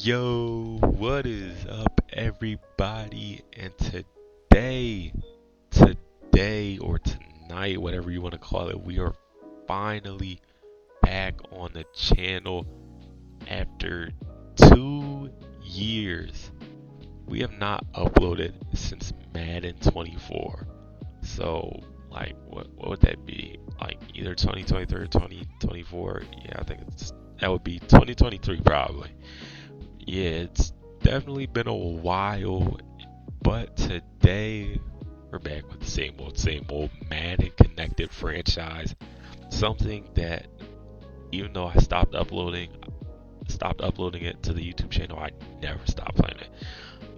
Yo, what is up, everybody? And today or tonight, whatever you want to call it, we are finally back on the channel after 2 years. We have not uploaded since Madden 24. So, like, what would that be? Like, either 2023 or 2024? Yeah, I think that would be 2023 probably. Yeah, it's definitely been a while, but today we're back with the same old Madden connected franchise. Something that even though I stopped uploading it to the YouTube channel, I never stopped playing it.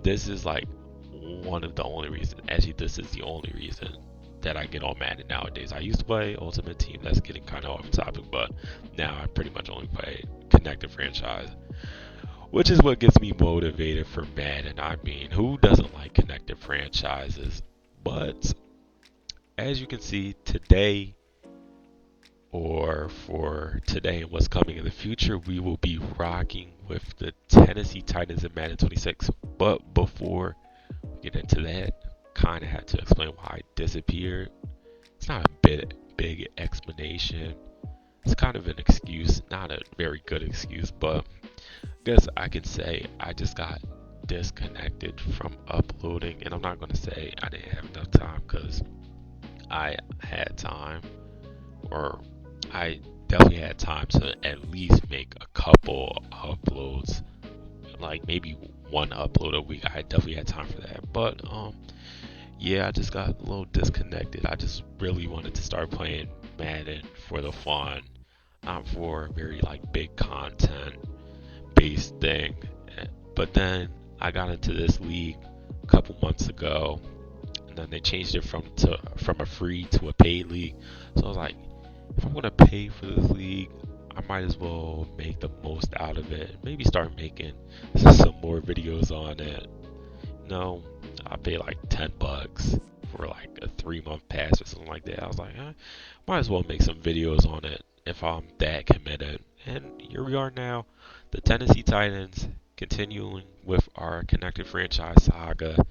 This is like one of the only reasons. Actually, this is the only reason that I get on Madden nowadays. I used to play Ultimate Team. That's getting kind of off topic, but now I pretty much only play connected franchise, which is what gets me motivated for Madden. I mean, who doesn't like connected franchises? But as you can see today, or for today and what's coming in the future, we will be rocking with the Tennessee Titans in Madden 26. But before we get into that, kind of had to explain why I disappeared. It's not a big explanation. It's kind of an excuse, not a very good excuse, but guess I can say I just got disconnected from uploading, and I'm not going to say I didn't have enough time because I had time, or I definitely had time to at least make a couple uploads, like maybe one upload a week. I definitely had time for that, but yeah, I just got a little disconnected. I just really wanted to start playing Madden for the fun, not for very like big content based thing. But then I got into this league a couple months ago, and then they changed it from a free to a paid league. So I was like, if I'm gonna pay for this league, I might as well make the most out of it. Maybe start making some more videos on it. No, I paid like $10 for like a 3 month pass or something like that. I was like, might as well make some videos on it if I'm that committed. And here we are now, the Tennessee Titans, continuing with our connected franchise saga.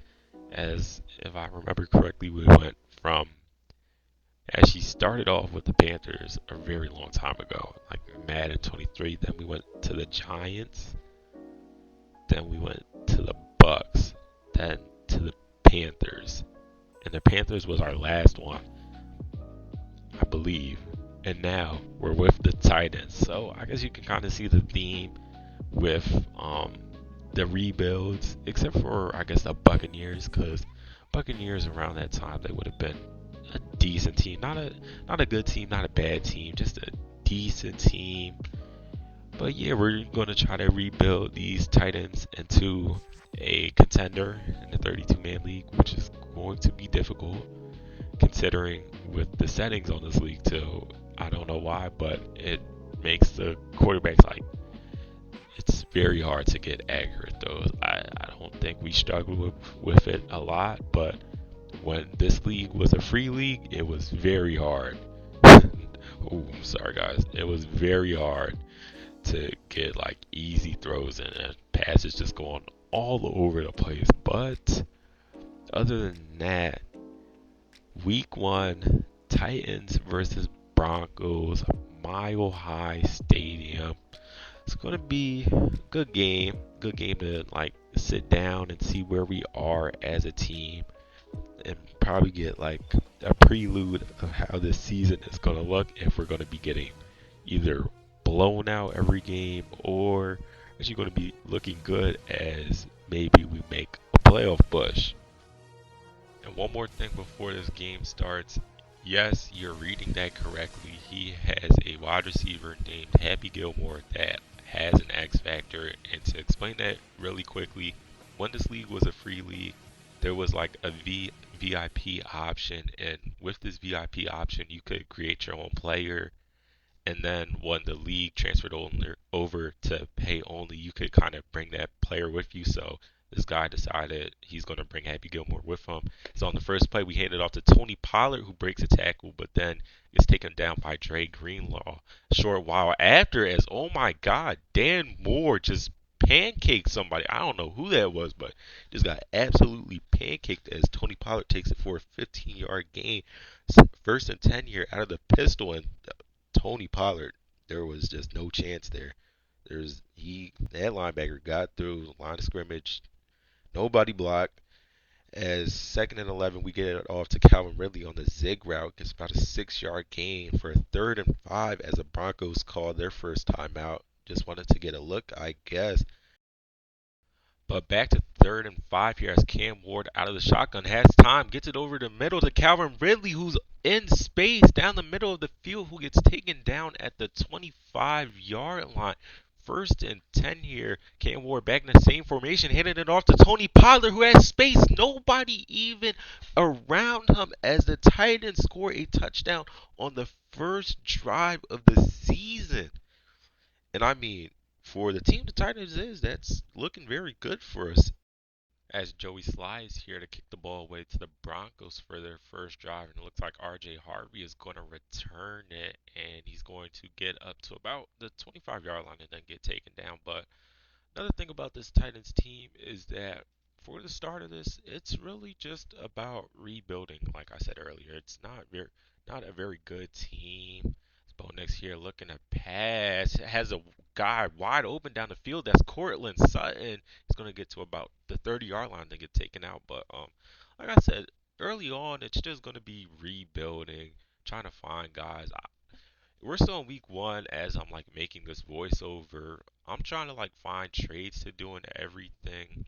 As if I remember correctly, we went from actually started off with the Panthers a very long time ago, like Madden 23. Then we went to the Giants. Then we went to the Bucks. Then to the Panthers. And the Panthers was our last one, I believe. And now we're with the Titans. So I guess you can kind of see the theme with the rebuilds, except for I guess the Buccaneers, because Buccaneers around that time they would have been a decent team, not a good team, not a bad team, just a decent team. But yeah, we're going to try to rebuild these Titans into a contender in the 32-man league, which is going to be difficult considering with the settings on this league too. I don't know why, but it makes the quarterbacks like it's very hard to get accurate throws. I don't think we struggled with it a lot, but when this league was a free league, it was very hard. Oh, I'm sorry guys. It was very hard to get like easy throws and passes just going all over the place. But other than that, week one, Titans versus Broncos, Mile High Stadium. It's gonna be a good game. Good game to like sit down and see where we are as a team, and probably get like a prelude of how this season is gonna look if we're gonna be getting either blown out every game or actually gonna be looking good as maybe we make a playoff push. And one more thing before this game starts. Yes, you're reading that correctly. He has a wide receiver named Happy Gilmore that has an X Factor. And to explain that really quickly, when this league was a free league, there was like a VIP option. And with this VIP option, you could create your own player. And then when the league transferred over to pay only, you could kind of bring that player with you. So this guy decided he's going to bring Happy Gilmore with him. So on the first play, we handed off to Tony Pollard, who breaks a tackle, but then gets taken down by Dre Greenlaw. A short while after, as oh my God, Dan Moore just pancaked somebody. I don't know who that was, but just got absolutely pancaked as Tony Pollard takes it for a 15-yard gain. First and 10 here out of the pistol, and Tony Pollard, there was just no chance there. That linebacker got through the line of scrimmage, nobody blocked. As second and 11, we get it off to Calvin Ridley on the zig route. Gets about a 6-yard gain for a third and 5 as the Broncos call their first timeout. Just wanted to get a look, I guess. But back to third and 5 here as Cam Ward out of the shotgun has time, gets it over the middle to Calvin Ridley, who's in space down the middle of the field, who gets taken down at the 25-yard line. First and 10 here. Cam Ward back in the same formation, hitting it off to Tony Pollard, who has space. Nobody even around him as the Titans score a touchdown on the first drive of the season. And I mean, for the team the Titans is, that's looking very good for us. As Joey Sly is here to kick the ball away to the Broncos for their first drive. And it looks like RJ Harvey is going to return it, and he's going to get up to about the 25-yard line and then get taken down. But another thing about this Titans team is that for the start of this, it's really just about rebuilding. Like I said earlier, it's not a very good team. Bo next here looking to pass. Has a guy wide open down the field. That's Cortland Sutton. He's gonna get to about the 30-yard line to get taken out. But like I said early on, it's just gonna be rebuilding, trying to find guys. We're still in week one as I'm like making this voiceover. I'm trying to like find trades to do and everything.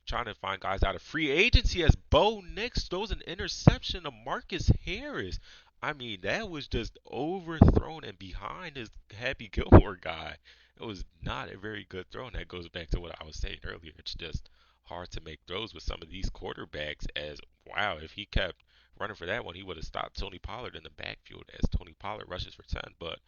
Trying to find guys out of free agency as Bo Nix throws an interception to Marcus Harris. I mean, that was just overthrown and behind his Happy Gilmore guy. It was not a very good throw, and that goes back to what I was saying earlier. It's just hard to make throws with some of these quarterbacks as, wow, if he kept running for that one, he would have stopped Tony Pollard in the backfield as Tony Pollard rushes for 10. But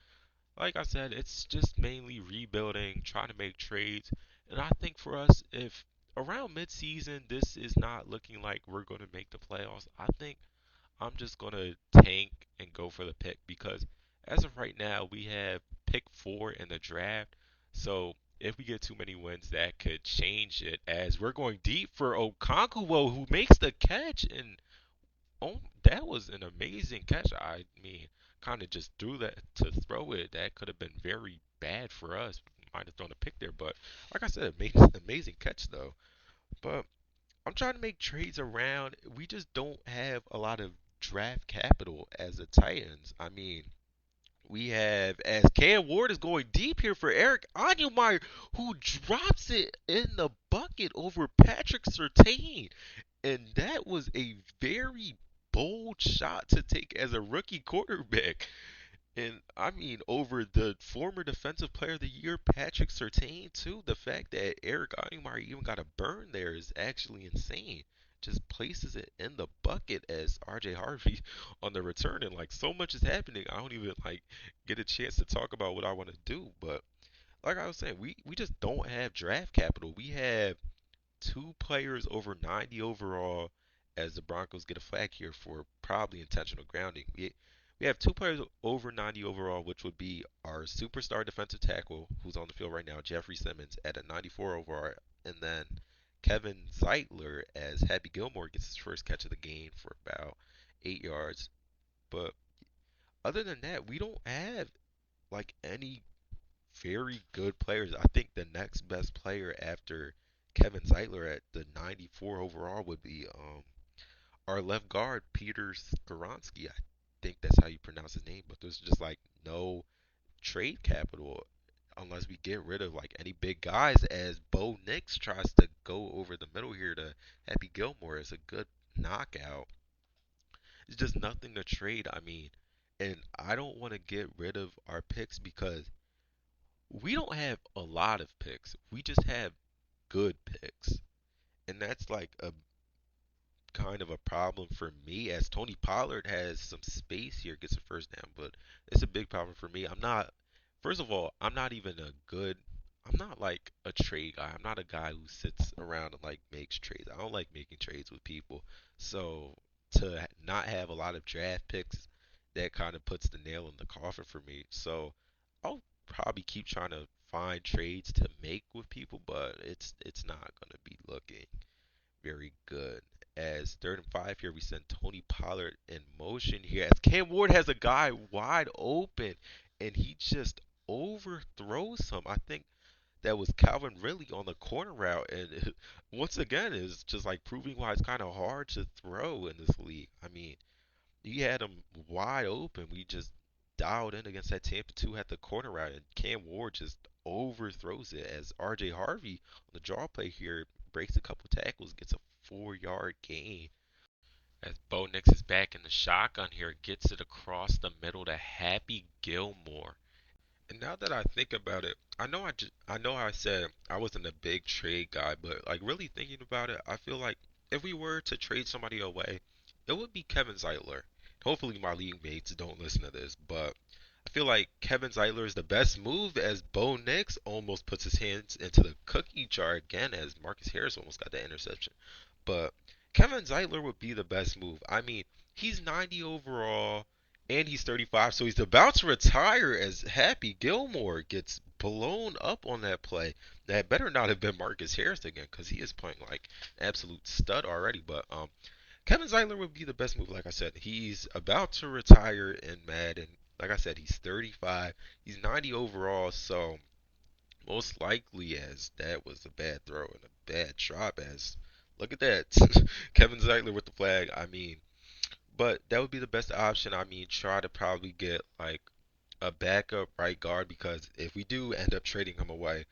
like I said, it's just mainly rebuilding, trying to make trades. And I think for us, if around midseason this is not looking like we're going to make the playoffs, I think I'm just going to tank and go for the pick because as of right now, we have pick 4 in the draft. So if we get too many wins, that could change it as we're going deep for Okonkwo, who makes the catch. And oh, that was an amazing catch. I mean, kind of just threw that to throw it. That could have been very bad for us. Might have thrown a pick there, but like I said, amazing catch though. But I'm trying to make trades around. We just don't have a lot of draft capital as the Titans. I mean, we have as Cam Ward is going deep here for Eric Onyemeyer, who drops it in the bucket over Patrick Surtain. And that was a very bold shot to take as a rookie quarterback. And I mean, over the former Defensive Player of the Year, Patrick Surtain, too. The fact that Eric Onyemeyer even got a burn there is actually insane. Just places it in the bucket as RJ Harvey on the return. And like so much is happening, I don't even like get a chance to talk about what I want to do. But like I was saying, we just don't have draft capital. We have two players over 90 overall as the Broncos get a flag here for probably intentional grounding. We have two players over 90 overall, which would be our superstar defensive tackle, who's on the field right now, Jeffrey Simmons, at a 94 overall, and then Kevin Zeitler as Happy Gilmore gets his first catch of the game for about 8 yards. But other than that, we don't have like any very good players. I think the next best player after Kevin Zeitler at the 94 overall would be our left guard, Peter Skoronski. I think that's how you pronounce his name, but there's just like no trade capital unless we get rid of like any big guys as Bo Nix tries to go over the middle here to Happy Gilmore. It's a good knockout. It's just nothing to trade. I mean, and I don't want to get rid of our picks because we don't have a lot of picks. We just have good picks. And that's like a kind of a problem for me as Tony Pollard has some space here, gets a first down, but it's a big problem for me. First of all, I'm not like a trade guy. I'm not a guy who sits around and like makes trades. I don't like making trades with people. So to not have a lot of draft picks, that kind of puts the nail in the coffin for me. So I'll probably keep trying to find trades to make with people, but it's not gonna be looking very good. As 3rd and 5 here, we send Tony Pollard in motion here. As Cam Ward has a guy wide open, and he just overthrows him. I think that was Calvin Ridley on the corner route, and once again, is just like proving why it's kind of hard to throw in this league. I mean, he had him wide open. We just dialed in against that Tampa 2 at the corner route, and Cam Ward just overthrows it as RJ Harvey on the draw play here breaks a couple tackles, gets a 4-yard gain. As Bo Nix is back in the shotgun here, gets it across the middle to Happy Gilmore. And now that I think about it, I know I said I wasn't a big trade guy, but like really thinking about it, I feel like if we were to trade somebody away, it would be Kevin Zeitler. Hopefully my league mates don't listen to this, but I feel like Kevin Zeitler is the best move as Bo Nix almost puts his hands into the cookie jar again as Marcus Harris almost got that interception. But Kevin Zeitler would be the best move. I mean, he's 90 overall and he's 35, so he's about to retire as Happy Gilmore gets blown up on that play. That better not have been Marcus Harris again because he is playing like absolute stud already. But Kevin Zeitler would be the best move. Like I said, he's about to retire in Madden. Like I said, he's 35. He's 90 overall, so most likely as that was a bad throw and a bad drop. As look at that, Kevin Zeitler with the flag. I mean, but that would be the best option. I mean, try to probably get like a backup right guard because if we do end up trading him away,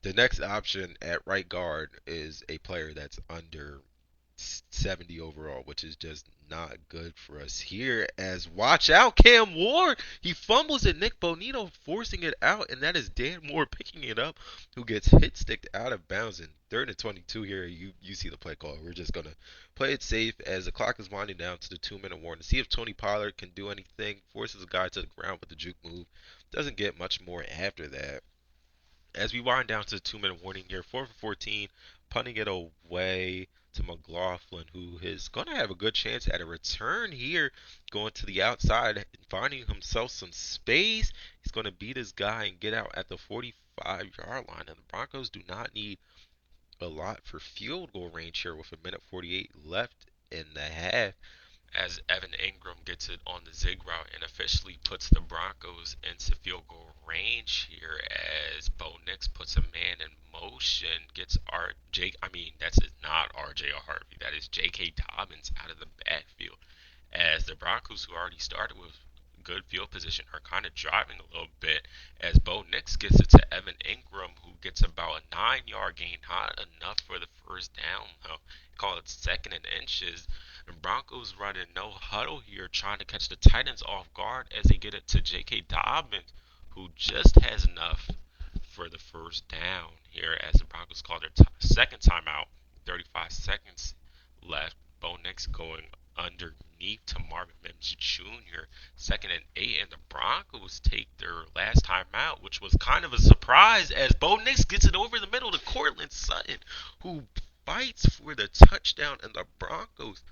the next option at right guard is a player that's under 70 overall, which is just not good for us here. As watch out, Cam Ward, he fumbles it. Nick Bonito forcing it out, and that is Dan Moore picking it up, who gets hit sticked out of bounds. In 3rd and 22 here, you see the play call. We're just gonna play it safe as the clock is winding down to the 2-minute warning. See if Tony Pollard can do anything. Forces a guy to the ground with the juke move. Doesn't get much more after that. As we wind down to the 2-minute warning here, 4 for 14, punting it away to McLaughlin, who is going to have a good chance at a return here, going to the outside, finding himself some space. He's going to beat his guy and get out at the 45-yard line. And the Broncos do not need a lot for field goal range here with a minute 48 left in the half as Evan Ingram gets it on the zig route and officially puts the Broncos into field goal range here as Bo Nix puts a man in motion, gets that's not RJ Harvey, that is J.K. Dobbins out of the backfield as the Broncos, who already started with good field position, are kind of driving a little bit as Bo Nix gets it to Evan Ingram, who gets about a 9-yard gain, not enough for the first down. Call it 2nd and inches. The Broncos running no huddle here, trying to catch the Titans off guard as they get it to J.K. Dobbins, who just has enough for the first down here as the Broncos call their second timeout. 35 seconds left. Bo Nix going underneath to Marvin Mims Jr. 2nd and 8, and the Broncos take their last timeout, which was kind of a surprise as Bo Nix gets it over the middle to Cortland Sutton, who fights for the touchdown, and the Broncos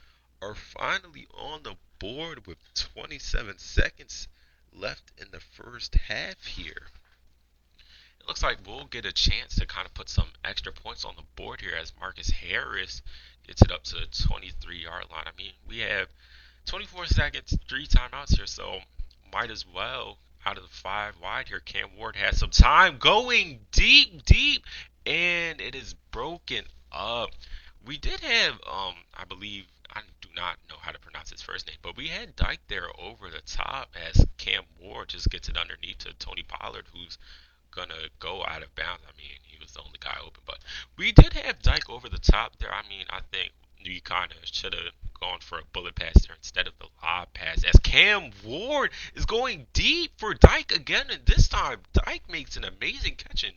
are finally on the board with 27 seconds left in the first half here. It looks like we'll get a chance to kind of put some extra points on the board here as Marcus Harris gets it up to the 23-yard line. I mean, we have 24 seconds, 3 timeouts here, so might as well, out of the 5 wide here, Cam Ward has some time going deep, deep, and it is broken up. We did have, I believe, I do not know how to pronounce his first name, but we had Dyke there over the top as Cam Ward just gets it underneath to Tony Pollard, who's gonna go out of bounds. I mean, he was the only guy open, but we did have Dyke over the top there. I mean, I think you kind of should have gone for a bullet pass there instead of the lob pass, as Cam Ward is going deep for Dyke again, and this time Dyke makes an amazing catch, and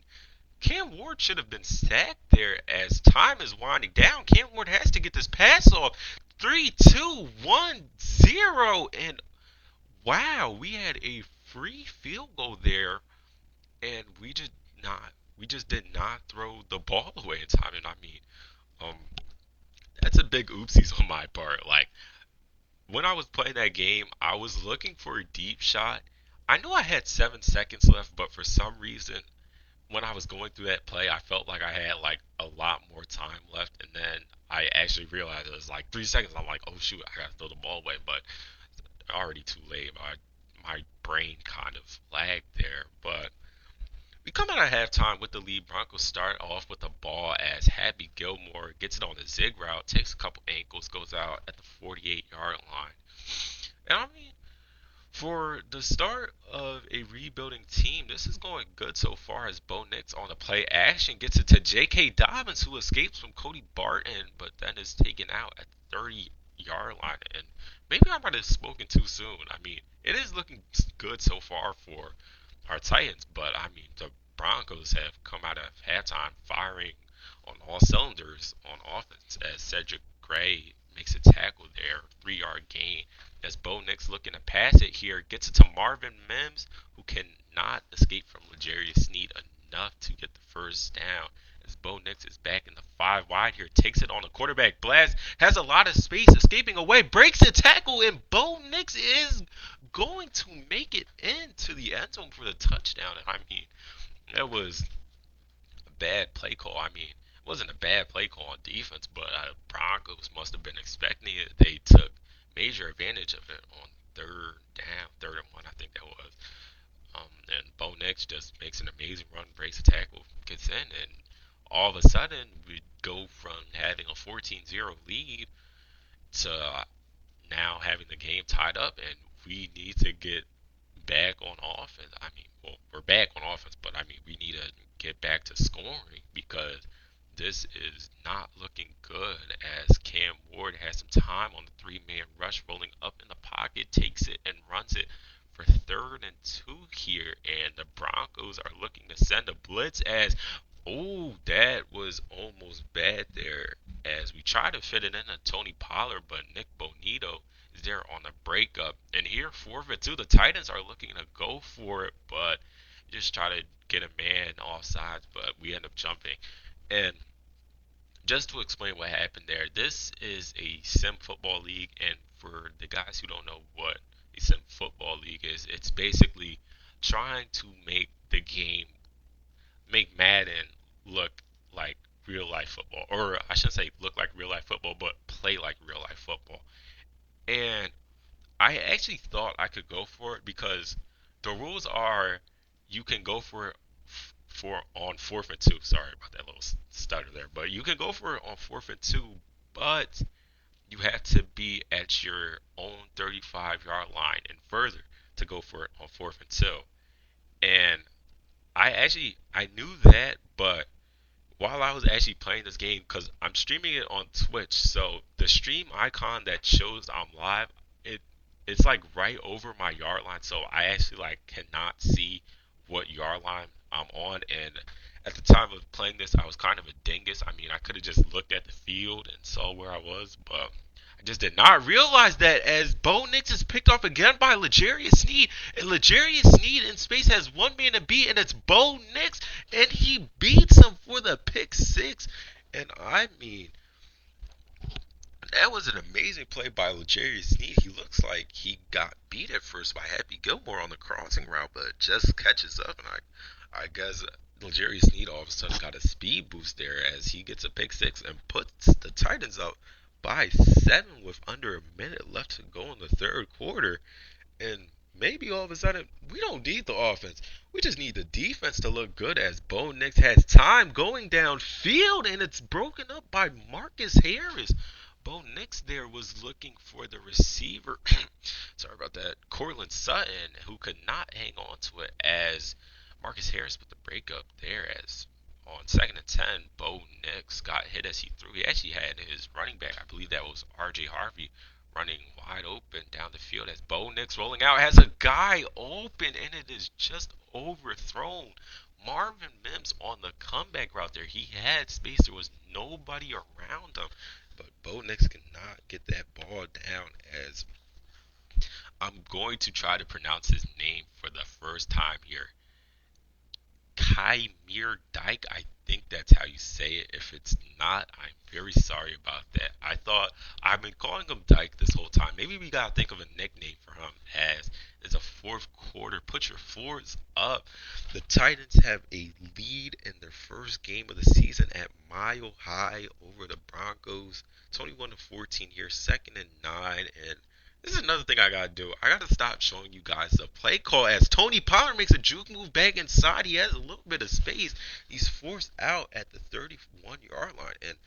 Cam Ward should have been sacked there as time is winding down. Cam Ward has to get this pass off. 3, 2, 1, 0, and wow, we had a free field goal there, and we just did not throw the ball away in time. And I mean, um, that's a big oopsies on my part. Like when I was playing that game, I was looking for a deep shot. I knew I had 7 seconds left, but for some reason, when I was going through that play, I felt like I had like a lot more time left, and then I actually realized it was like 3 seconds. I'm like, oh shoot, I gotta throw the ball away, but already too late. My brain kind of lagged there, but we come out of halftime with the lead. Broncos start off with the ball as Happy Gilmore gets it on the zig route, takes a couple ankles, goes out at the 48-yard line. And I mean, for the start of a rebuilding team, this is going good so far as Bo Nix on the play action gets it to J.K. Dobbins, who escapes from Cody Barton, but then is taken out at the 30-yard line. And maybe I might have spoken too soon. I mean, it is looking good so far for our Titans, but I mean, the Broncos have come out of halftime firing on all cylinders on offense as Cedric Gray makes a tackle there, 3-yard gain as Bo Nix looking to pass it here, gets it to Marvin Mims, who cannot escape from L'Jarius Sneed enough to get the first down. As Bo Nix is back in the 5 wide here, takes it on the quarterback blast, has a lot of space, escaping away, breaks a tackle, and Bo Nix is going to make it into the end zone for the touchdown. And I mean, that was a bad play call. I mean, it wasn't a bad play call on defense, but Broncos must have been expecting it. They took major advantage of it on third down, third and one, I think that was. And Bo Nix just makes an amazing run, breaks a tackle, gets in, and all of a sudden we go from having a 14-0 lead to now having the game tied up, and we need to get back on offense. I mean, well, we're back on offense, but I mean, we need to get back to scoring because this is not looking good as Cam Ward has some time on the three-man rush rolling up in the pocket, takes it and runs it for third and two here, and the Broncos are looking to send a blitz as oh, that was almost bad there as we try to fit it into Tony Pollard, but Nick Bonito is there on the breakup. And here, 4-2, the Titans are looking to go for it, but just try to get a man off sides, but we end up jumping. And just to explain what happened there, this is a sim football league, and for the guys who don't know what a sim football league is, it's basically trying to make Madden look like real life football, or I shouldn't say look like real life football, but play like real life football. And I actually thought I could go for it because the rules are you can go for it for on 4th and 2. Sorry about that little stutter there, but you can go for it on 4th and 2, but you have to be at your own 35-yard line and further to go for it on 4th and 2. And I knew that, but while I was actually playing this game, because I'm streaming it on Twitch, so the stream icon that shows I'm live, it it's like right over my yard line, so I actually like cannot see what yard line I'm on. And at the time of playing this, I was kind of a dingus. I mean, I could have just looked at the field and saw where I was, but I just did not realize that as Bo Nix is picked off again by L'Jarius Sneed, and L'Jarius Sneed in space has one man to beat, and it's Bo Nix, and he beats him for the pick six. And I mean, that was an amazing play by L'Jarius Sneed. He looks like he got beat at first by Happy Gilmore on the crossing route, but just catches up, and I guess L'Jarius Sneed all of a sudden got a speed boost there as he gets a pick six and puts the Titans up by 7 with under a minute left to go in the third quarter. And maybe all of a sudden, we don't need the offense. We just need the defense to look good as Bo Nix has time going downfield, and it's broken up by Marcus Harris. Bo Nix there was looking for the receiver. Sorry about that. Cortland Sutton, who could not hang on to it as Marcus Harris with the breakup there as on 2nd and 10, Bo Nix got hit as he threw. He actually had his running back, I believe that was R.J. Harvey, running wide open down the field as Bo Nix rolling out has a guy open and it is just overthrown. Marvin Mims on the comeback route there. He had space. There was nobody around him. But Bo Nix cannot get that ball down as I'm going to try to pronounce his name for the first time here. Kymir Dyke. I think that's how you say it. If it's not, I'm very sorry about that. I thought I've been calling him Dyke this whole time. Maybe we gotta think of a nickname for him as is a fourth quarter. Put your fours up. The Titans have a lead in their first game of the season at Mile High over the Broncos. 21 to 14 here, second and nine, and this is another thing I gotta do. I gotta stop showing you guys the play call as Tony Pollard makes a juke move back inside. He has a little bit of space. He's forced out at the 31-yard line. And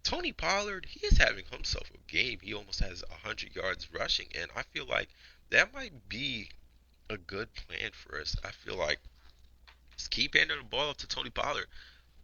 Tony Pollard, he is having himself a game. He almost has 100 yards rushing. And I feel like that might be a good plan for us. I feel like just keep handing the ball off to Tony Pollard.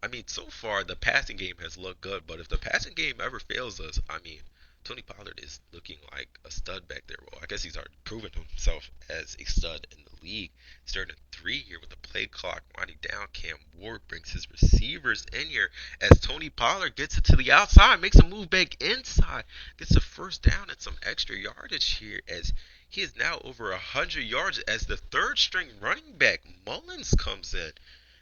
I mean, so far the passing game has looked good, but if the passing game ever fails us, I mean, Tony Pollard is looking like a stud back there. Well, I guess he's already proven himself as a stud in the league. Starting at three here with the play clock winding down. Cam Ward brings his receivers in here as Tony Pollard gets it to the outside, makes a move back inside, gets a first down and some extra yardage here as he is now over 100 yards as the third string running back Mullins comes in.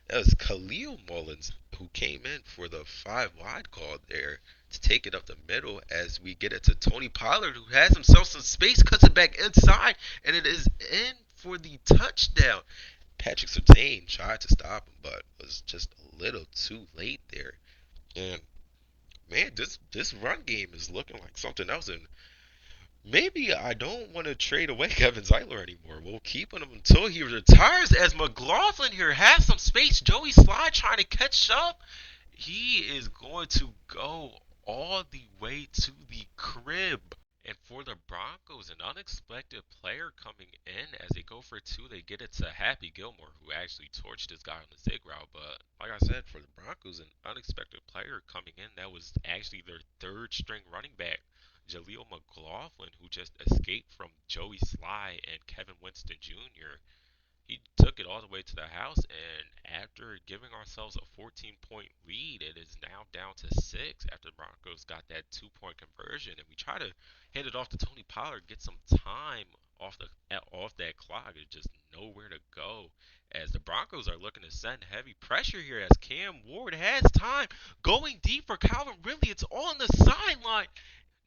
That was Khalil Mullins who came in for the five wide call there to take it up the middle as we get it to Tony Pollard who has himself some space, cuts it back inside, and it is in for the touchdown. Patrick Surtain tried to stop him, but was just a little too late there. And man, this run game is looking like something else. And maybe I don't want to trade away Kevin Zeitler anymore. We'll keep him until he retires. As McLaughlin here has some space, Joey Slide trying to catch up. He is going to go all the way to the crib. And for the Broncos, an unexpected player coming in as they go for two. They get it to Happy Gilmore, who actually torched this guy on the zig route. But like I said, for the Broncos, an unexpected player coming in that was actually their third string running back, Jaleel McLaughlin, who just escaped from Joey Sly and Kevin Winston Jr. He took it all the way to the house, and after giving ourselves a 14-point lead, it is now down to six after the Broncos got that 2-point conversion, and we try to hand it off to Tony Pollard, get some time off that clock. It's just nowhere to go. As the Broncos are looking to send heavy pressure here, as Cam Ward has time going deep for Calvin Ridley. It's on the sideline.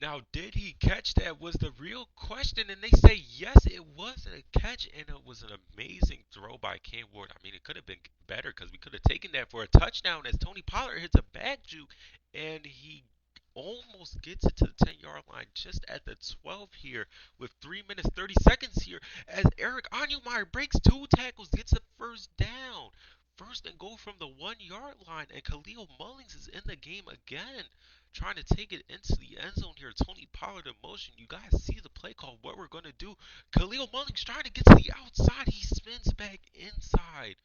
Now, did he catch that was the real question, and they say yes, it was a catch, and it was an amazing throw by Cam Ward. I mean, it could have been better because we could have taken that for a touchdown as Tony Pollard hits a back juke, and he almost gets it to the 10-yard line just at the 12 here with 3 minutes 30 seconds here as Eric Onyemeyer breaks two tackles, gets a first down. First and goal from the 1-yard line, and Khalil Mullins is in the game again trying to take it into the end zone here. Tony Pollard in motion. You guys see the play call, what we're going to do. Khalil Mullins trying to get to the outside. He spins back inside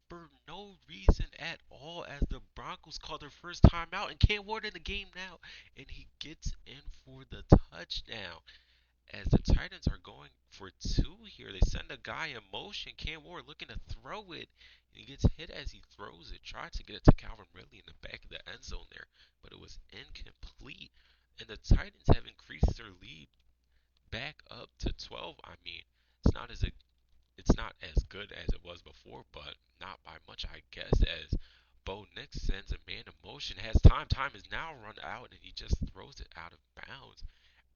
for no reason at all as the Broncos call their first timeout. And Cam Ward in the game now. And he gets in for the touchdown. As the Titans are going for two here, they send a guy in motion. Cam Ward looking to throw it. And he gets hit as he throws it. Tried to get it to Calvin Ridley in the back of the end zone there, but it was incomplete. And the Titans have increased their lead back up to 12. I mean, it's not as a, it's not as good as it was before, but not by much, I guess. As Bo Nix sends a man in motion, has time. Time is now run out, and he just throws it out of bounds.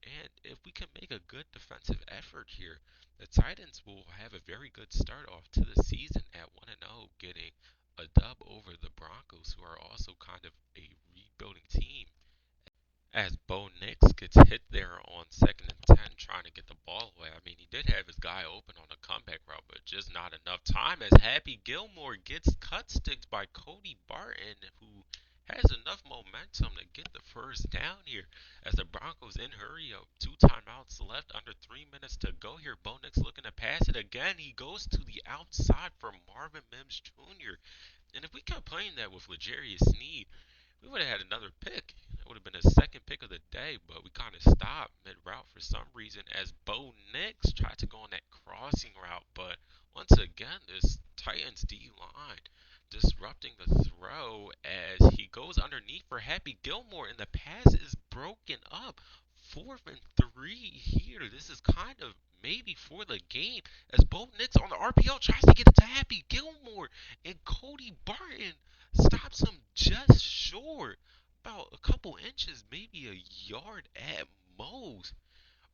And if we can make a good defensive effort here, the Titans will have a very good start off to the season at 1-0, getting a dub over the Broncos, who are also kind of a rebuilding team. As Bo Nix gets hit there on second and 10 trying to get the ball away. I mean, he did have his guy open on a comeback route, but just not enough time as Happy Gilmore gets cut sticked by Cody Barton, who has enough momentum to get the first down here as the Broncos in hurry up. Two timeouts left, under 3 minutes to go here. Bo Nix looking to pass it again. He goes to the outside for Marvin Mims Jr. And if we kept playing that with L'Jarius Sneed, we would have had another pick. That would have been his second pick of the day, but we kind of stopped mid-route for some reason as Bo Nix tried to go on that crossing route. But once again, this Titans D-line disrupting the throw as he goes underneath for Happy Gilmore, and the pass is broken up. 4th and 3 here. This is kind of maybe for the game as Bo Nix on the RPO tries to get it to Happy Gilmore, and Cody Barton stops him just short, about a couple inches, maybe a yard at most.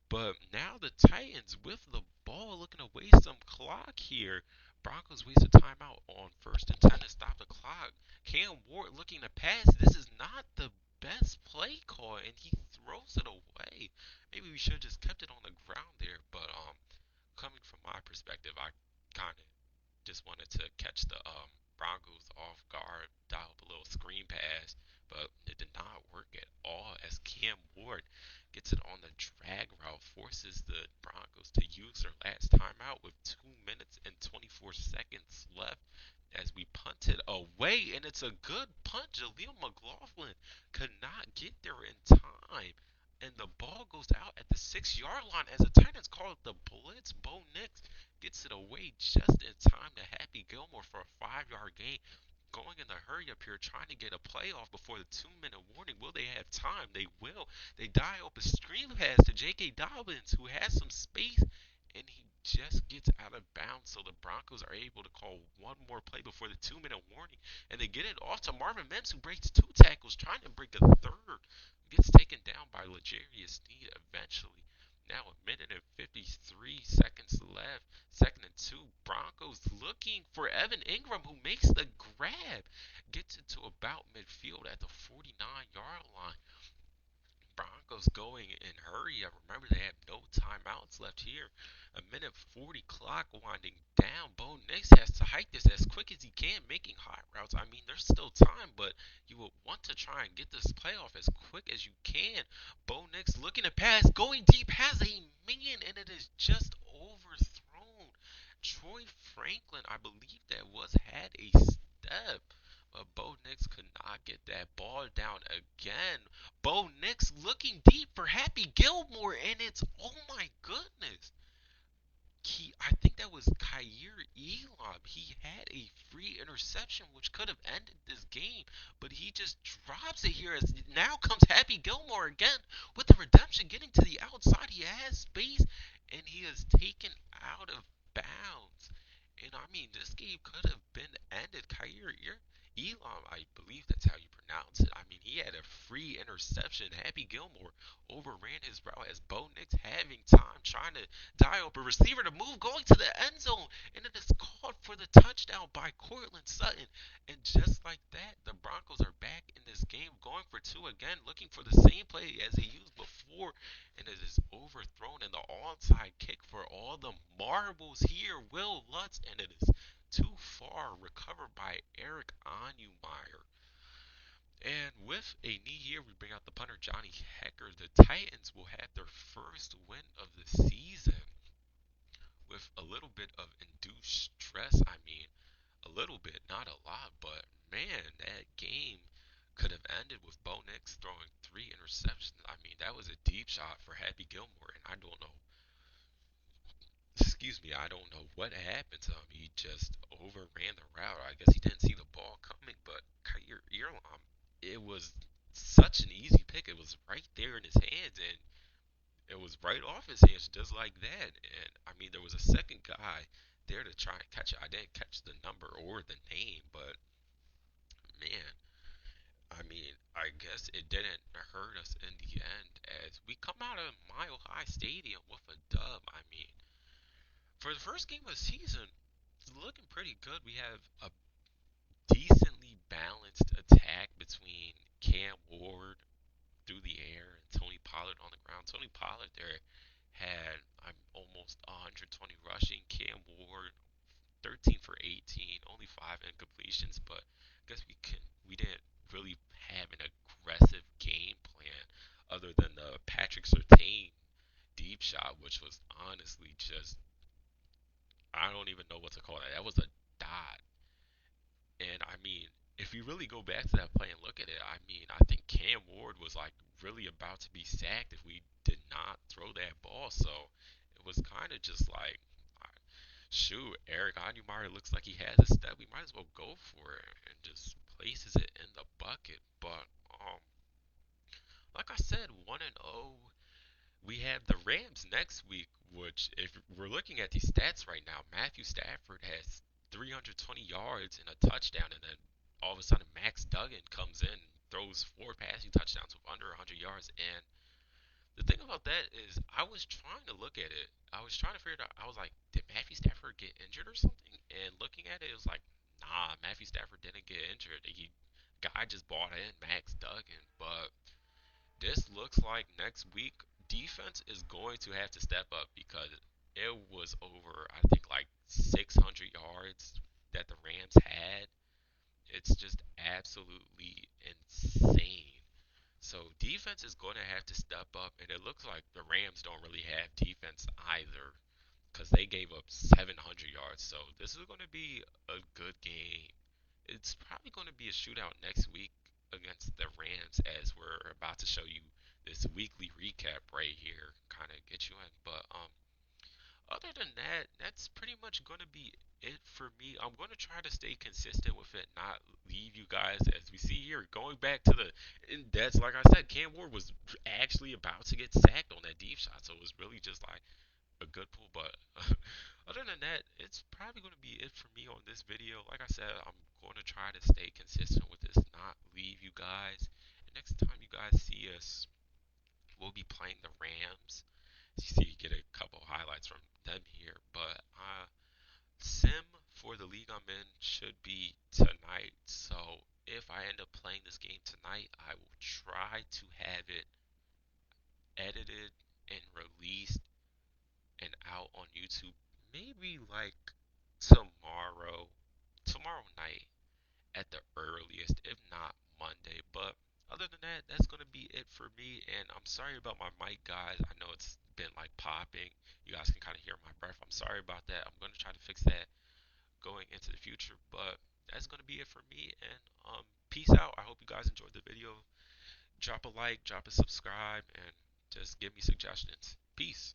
But now the Titans with the ball looking to waste some clock here. Broncos waste a timeout on first and 10 to stop the clock. Cam Ward looking to pass. This is not the best play call, and he throws it away. Maybe we should have just kept it on the ground there. But coming from my perspective, I kind of just wanted to catch the Broncos off guard, dial up a little screen pass, but it did not work at all as Cam Ward gets it on the drag route, forces the Broncos to use their last timeout with 2 minutes and 24 seconds left as we punt it away, and it's a good punt. Jaleel McLaughlin could not get there in time. And the ball goes out at the 6 yard line as the Titans call it the blitz. Bo Nix gets it away just in time to Happy Gilmore for a 5 yard gain. Going in the hurry up here, trying to get a playoff before the 2 minute warning. Will they have time? They will. They dial up a screen pass to J.K. Dobbins, who has some space, and he just gets out of bounds. So the Broncos are able to call one more play before the 2 minute warning, and they get it off to Marvin Mims, who breaks two tackles, trying to break a third. Gets taken down by L'Jarius Sneed eventually. Now a minute and 53 seconds left. Second and two. Broncos looking for Evan Ingram, who makes the grab. Gets it to about midfield at the 49-yard line. Broncos going in hurry up. Remember, they have no timeouts left here. A minute 40 clock winding down. Bo Nix has to hike this as quick as he can, making hot routes. I mean, there's still time, but you would want to try and get this playoff as quick as you can. Bo Nix looking to pass, going deep, has a man, and it is just overthrown. Troy Franklin, I believe that was, had a step. But Bo Nix could not get that ball down again. Bo Nix looking deep for Happy Gilmore, and it's, oh my goodness. I think that was Kyer Elam. He had a free interception which could have ended this game, but he just drops it here as now comes Happy Gilmore again with the redemption getting to the outside. He has space and he is taken out of bounds. And I mean, this game could have been ended. Kyer Elam, I believe that's how you pronounce it. I mean, he had a free interception. Happy Gilmore overran his route as Bo Nix having time trying to dial up a receiver to move, going to the end zone, and it is called for the touchdown by Cortland Sutton. And just like that, the Broncos are back in this game, going for two again, looking for the same play as they used before, and it is overthrown in the onside kick for all the marbles here. Will Lutz, and it is too far, recovered by Eric Onyemeyer. And with a knee here, we bring out the punter Johnny Hecker. The Titans will have their first win of the season with a little bit of induced stress. I mean, a little bit, not a lot, but man, that game could have ended with Bo Nix throwing three interceptions. I mean, that was a deep shot for Happy Gilmore, and I don't know. Excuse me, I don't know what happened to him. He just overran the route. I guess he didn't see the ball coming, but Kyer Elam, it was such an easy pick. It was right there in his hands, and it was right off his hands just like that. And I mean, there was a second guy there to try and catch it. I didn't catch the number or the name, but man, I mean, I guess it didn't hurt us in the end as we come out of Mile High Stadium with a dub. I mean, for the first game of the season, it's looking pretty good. We have a decently balanced attack between Cam Ward through the air and Tony Pollard on the ground. Tony Pollard there had almost 120 rushing. Cam Ward 13 for 18, only five incompletions, but I guess we didn't really have an aggressive game plan other than the Patrick Surtain deep shot, which was honestly just, I don't even know what to call that. That was a dot. And I mean, if you really go back to that play and look at it, I mean, I think Cam Ward was like really about to be sacked if we did not throw that ball. So it was kind of just like, shoot, Eric Onyemeyer looks like he has a step. We might as well go for it and just places it in the bucket. But like I said, 1-0. we have the Rams next week, which, if we're looking at these stats right now, Matthew Stafford has 320 yards and a touchdown, and then all of a sudden Max Duggan comes in, throws four passing touchdowns with under 100 yards. And the thing about that is, I was trying to look at it. I was trying to figure it out. I was like, did Matthew Stafford get injured or something? And looking at it, it was like, nah, Matthew Stafford didn't get injured. He guy just bought in Max Duggan, but this looks like next week defense is going to have to step up because it was over, I think, like 600 yards that the Rams had. It's just absolutely insane. So defense is going to have to step up, and it looks like the Rams don't really have defense either because they gave up 700 yards. So this is going to be a good game. It's probably going to be a shootout next week against the Rams, as we're about to show you this weekly recap right here, kind of get you in. But other than that, that's pretty much going to be it for me. I'm going to try to stay consistent with it, not leave you guys, as we see here, going back to the, and that's like I said, Cam Ward was actually about to get sacked on that deep shot, so it was really just like a good pull. But other than that, it's probably going to be it for me on this video. Like I said, I'm going to try to stay consistent with this, not leave you guys. And next time you guys see us, we'll be playing the Rams. You see, you get a couple highlights from them here. But sim for the league I'm in should be tonight. So if I end up playing this game tonight, I will try to have it edited and released and out on YouTube maybe like tomorrow, tomorrow night at the earliest, if not Monday. But other than that, that's gonna be it for me. And I'm sorry about my mic, guys. I know it's been like popping. You guys can kind of hear my breath. I'm sorry about that. I'm gonna try to fix that going into the future. But that's gonna be it for me. And peace out. I hope you guys enjoyed the video. Drop a like, drop a subscribe, and just give me suggestions. Peace.